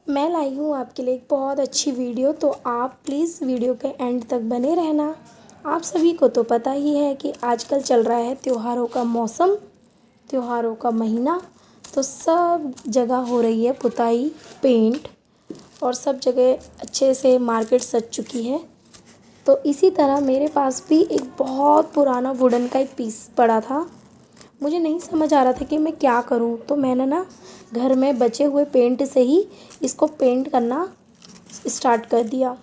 मैं लाई हूँ आपके लिए एक बहुत अच्छी वीडियो, तो आप प्लीज़ वीडियो के एंड तक बने रहना। आप सभी को तो पता ही है कि आजकल चल रहा है त्योहारों का मौसम, त्योहारों का महीना। तो सब जगह हो रही है पुताई, पेंट, और सब जगह अच्छे से मार्केट सज चुकी है। तो इसी तरह मेरे पास भी एक बहुत पुराना वुडन का एक पीस पड़ा था। मुझे नहीं समझ आ रहा था कि मैं क्या करूं, तो मैंने ना घर में बचे हुए पेंट से ही इसको पेंट करना स्टार्ट कर दिया।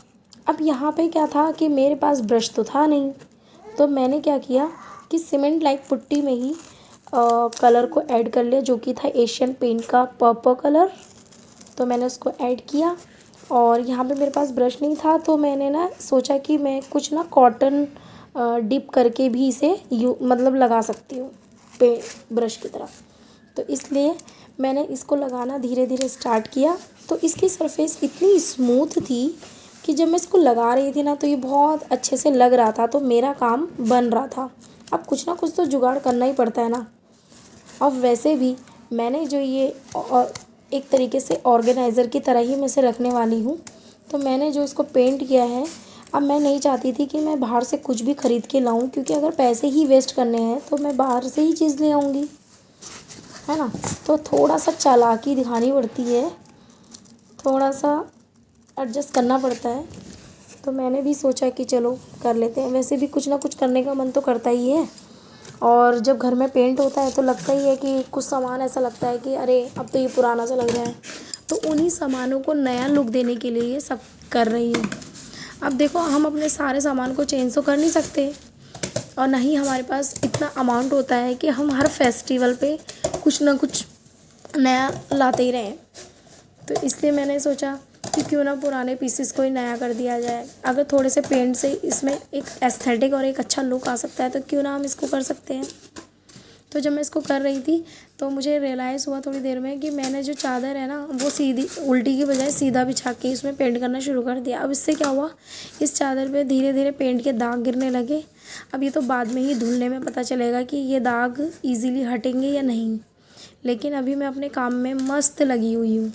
अब यहाँ पे क्या था कि मेरे पास ब्रश तो था नहीं, तो मैंने क्या किया कि सीमेंट लाइक पुट्टी में ही कलर को ऐड कर लिया, जो कि था एशियन पेंट का पर्पल कलर। तो मैंने उसको ऐड किया, और यहाँ पे मेरे पास ब्रश नहीं था, तो मैंने ना सोचा कि मैं कुछ ना कॉटन डिप करके भी इसे मतलब लगा सकती हूँ पे ब्रश की तरह। तो इसलिए मैंने इसको लगाना धीरे धीरे स्टार्ट किया। तो इसकी सरफेस इतनी स्मूथ थी कि जब मैं इसको लगा रही थी ना, तो ये बहुत अच्छे से लग रहा था, तो मेरा काम बन रहा था। अब कुछ ना कुछ तो जुगाड़ करना ही पड़ता है ना। अब वैसे भी मैंने जो ये एक तरीके से ऑर्गेनाइज़र की तरह ही मैं इसे रखने वाली हूँ। तो मैंने जो इसको पेंट किया है, अब मैं नहीं चाहती थी कि मैं बाहर से कुछ भी ख़रीद के लाऊं, क्योंकि अगर पैसे ही वेस्ट करने हैं तो मैं बाहर से ही चीज़ ले आऊँगी, है ना। तो थोड़ा सा चालाकी दिखानी पड़ती है, थोड़ा सा एडजस्ट करना पड़ता है। तो मैंने भी सोचा कि चलो कर लेते हैं। वैसे भी कुछ ना कुछ करने का मन तो करता ही है, और जब घर में पेंट होता है तो लगता ही है कि कुछ सामान ऐसा लगता है कि अरे अब तो ये पुराना सा लग रहा है। तो उन्हीं सामानों को नया लुक देने के लिए ये सब कर रही हूँ। अब देखो, हम अपने सारे सामान को चेंज तो कर नहीं सकते, और ना ही हमारे पास इतना अमाउंट होता है कि हम हर फेस्टिवल पे कुछ ना कुछ नया लाते ही रहें। तो इसलिए मैंने सोचा कि क्यों ना पुराने पीसेस को ही नया कर दिया जाए। अगर थोड़े से पेंट से इसमें एक एस्थेटिक और एक अच्छा लुक आ सकता है, तो क्यों ना हम इसको कर सकते हैं। तो जब मैं इसको कर रही थी, तो मुझे रियलाइज़ हुआ थोड़ी देर में कि मैंने जो चादर है ना, वो सीधी उल्टी की बजाय सीधा बिछा के इसमें पेंट करना शुरू कर दिया। अब इससे क्या हुआ, इस चादर पे धीरे धीरे पेंट के दाग गिरने लगे। अब ये तो बाद में ही धुलने में पता चलेगा कि ये दाग ईज़िली हटेंगे या नहीं, लेकिन अभी मैं अपने काम में मस्त लगी हुई हूँ,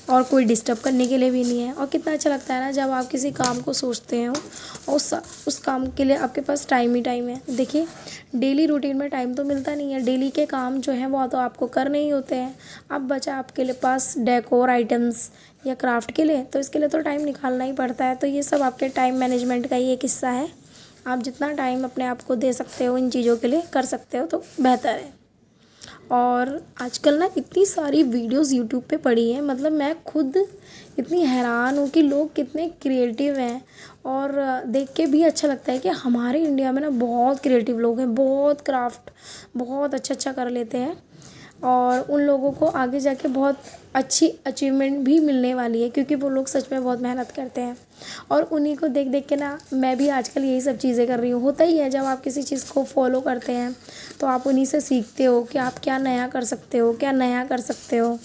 और कोई डिस्टर्ब करने के लिए भी नहीं है। और कितना अच्छा लगता है ना जब आप किसी काम को सोचते हो और उस काम के लिए आपके पास टाइम ही टाइम है। देखिए, डेली रूटीन में टाइम तो मिलता नहीं है, डेली के काम जो हैं वो तो आपको करने ही होते हैं। अब बचा आपके लिए पास डेकोर आइटम्स या क्राफ्ट के लिए, तो इसके लिए तो टाइम निकालना ही पड़ता है। तो ये सब आपके टाइम मैनेजमेंट का ही एक हिस्सा है। आप जितना टाइम अपने आप को दे सकते हो इन चीज़ों के लिए, कर सकते हो, तो बेहतर है। और आजकल ना इतनी सारी वीडियोस यूट्यूब पे पड़ी हैं, मतलब मैं खुद इतनी हैरान हूँ कि लोग कितने क्रिएटिव हैं। और देख के भी अच्छा लगता है कि हमारे इंडिया में ना बहुत क्रिएटिव लोग हैं, बहुत क्राफ्ट बहुत अच्छा अच्छा कर लेते हैं, और उन लोगों को आगे जाके बहुत अच्छी अचीवमेंट भी मिलने वाली है, क्योंकि वो लोग सच में बहुत मेहनत करते हैं। और उन्हीं को देख देख के ना मैं भी आजकल यही सब चीज़ें कर रही हूँ। होता ही है, जब आप किसी चीज़ को फॉलो करते हैं तो आप उन्हीं से सीखते हो कि आप क्या नया कर सकते हो, क्या नया कर सकते हो।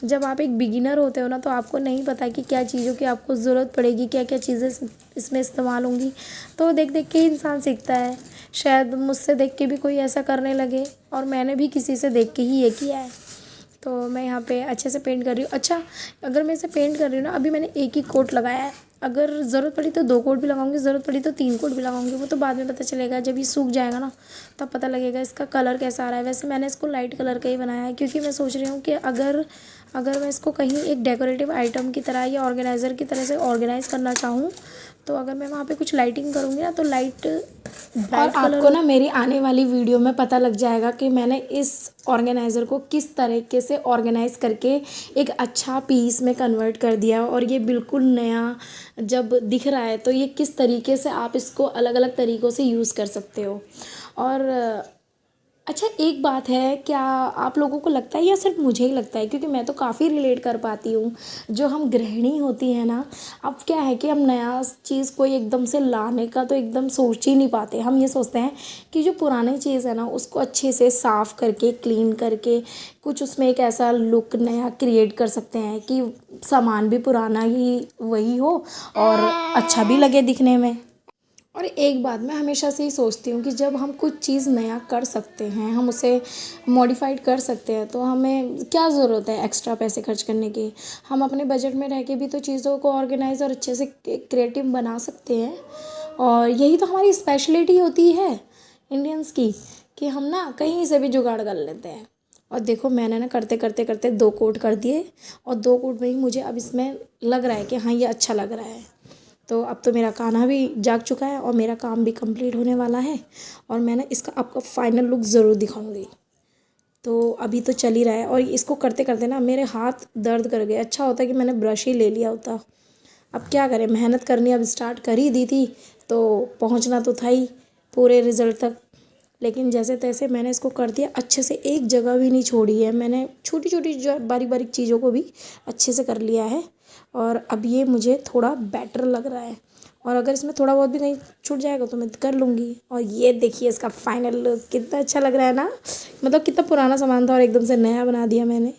जब आप एक बिगिनर होते हो ना, तो आपको नहीं पता कि क्या चीज़ों की आपको ज़रूरत पड़ेगी, क्या क्या चीज़ें इसमें इस्तेमाल होंगी। तो देख देख के ही इंसान सीखता है। शायद मुझसे देख के भी कोई ऐसा करने लगे, और मैंने भी किसी से देख के ही ये किया है। तो मैं यहाँ पे अच्छे से पेंट कर रही हूँ। अच्छा, अगर मैं इसे पेंट कर रही हूँ ना, अभी मैंने एक ही कोट लगाया है, अगर ज़रूरत पड़ी तो 2 कोट भी लगाऊंगी, ज़रूरत पड़ी तो 3 कोट भी लगाऊंगी। वो तो बाद में पता चलेगा, जब ये सूख जाएगा ना तब पता लगेगा इसका कलर कैसा आ रहा है। वैसे मैंने इसको लाइट कलर का ही बनाया है, क्योंकि मैं सोच रही हूँ कि अगर अगर मैं इसको कहीं एक डेकोरेटिव आइटम की तरह या ऑर्गेनाइज़र की तरह से ऑर्गेनाइज़ करना चाहूँ, तो अगर मैं वहाँ पे कुछ लाइटिंग करूँगी ना, तो लाइट और ब्राइट कलर। आपको ना मेरी आने वाली वीडियो में पता लग जाएगा कि मैंने इस ऑर्गेनाइज़र को किस तरीके से ऑर्गेनाइज़ करके एक अच्छा पीस में कन्वर्ट कर दिया, और ये बिल्कुल नया जब दिख रहा है तो ये किस तरीके से आप इसको अलग अलग तरीक़ों से यूज़ कर सकते हो। और अच्छा, एक बात है, क्या आप लोगों को लगता है या सिर्फ मुझे ही लगता है, क्योंकि मैं तो काफ़ी रिलेट कर पाती हूँ। जो हम गृहिणी होती हैं ना, अब क्या है कि हम नया चीज़ कोई एकदम से लाने का तो एकदम सोच ही नहीं पाते। हम ये सोचते हैं कि जो पुरानी चीज़ है ना, उसको अच्छे से साफ़ करके क्लीन करके कुछ उसमें एक ऐसा लुक नया क्रिएट कर सकते हैं कि सामान भी पुराना ही वही हो और अच्छा भी लगे दिखने में। और एक बात मैं हमेशा से ही सोचती हूँ कि जब हम कुछ चीज़ नया कर सकते हैं, हम उसे मॉडिफाइड कर सकते हैं, तो हमें क्या ज़रूरत है एक्स्ट्रा पैसे खर्च करने की। हम अपने बजट में रह के भी तो चीज़ों को ऑर्गेनाइज और अच्छे से क्रिएटिव बना सकते हैं। और यही तो हमारी स्पेशलिटी होती है इंडियंस की, कि हम ना कहीं से भी जुगाड़ कर लेते हैं। और देखो मैंने ना करते करते करते 2 कोट कर दिए, और 2 कोट में ही मुझे अब इसमें लग रहा है कि हाँ ये अच्छा लग रहा है। तो अब तो मेरा कान्हा भी जाग चुका है और मेरा काम भी कंप्लीट होने वाला है, और मैं ना इसका आपको फाइनल लुक ज़रूर दिखाऊंगी। तो अभी तो चल ही रहा है, और इसको करते करते ना मेरे हाथ दर्द कर गए। अच्छा होता कि मैंने ब्रश ही ले लिया होता। अब क्या करें, मेहनत करनी अब स्टार्ट कर ही दी थी, तो पहुंचना तो था ही पूरे रिज़ल्ट तक। लेकिन जैसे तैसे मैंने इसको कर दिया अच्छे से, एक जगह भी नहीं छोड़ी है मैंने। छोटी छोटी जो बारीक बारीक चीज़ों को भी अच्छे से कर लिया है, और अब ये मुझे थोड़ा बेटर लग रहा है। और अगर इसमें थोड़ा बहुत भी कहीं छूट जाएगा तो मैं कर लूँगी। और ये देखिए इसका फाइनल लुक कितना अच्छा लग रहा है ना। मतलब कितना पुराना सामान था और एकदम से नया बना दिया मैंने।